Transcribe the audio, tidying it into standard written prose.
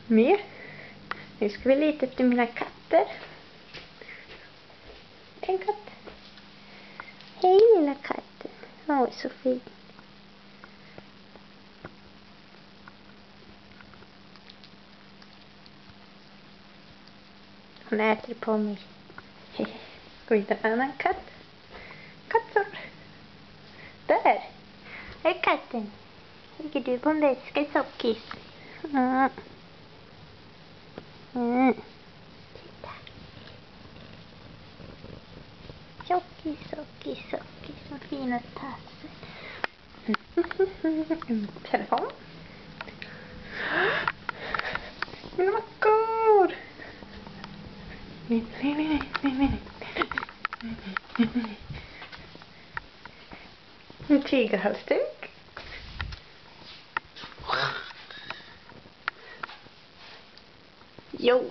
Med. Nu ska vi leta efter mina katter. En katt. Hej lilla katten. Åh, så fin. Hon äter på mig. Ska vi hitta en annan katt? Katter. Där. Hej katten. Ligger du på en väska, Sockis? Mm. Mm. Titta. Sockis, Sockis, Sockis. Så fina tassar. Telefon. Mina mackor. En tigerhalsduk. Jo.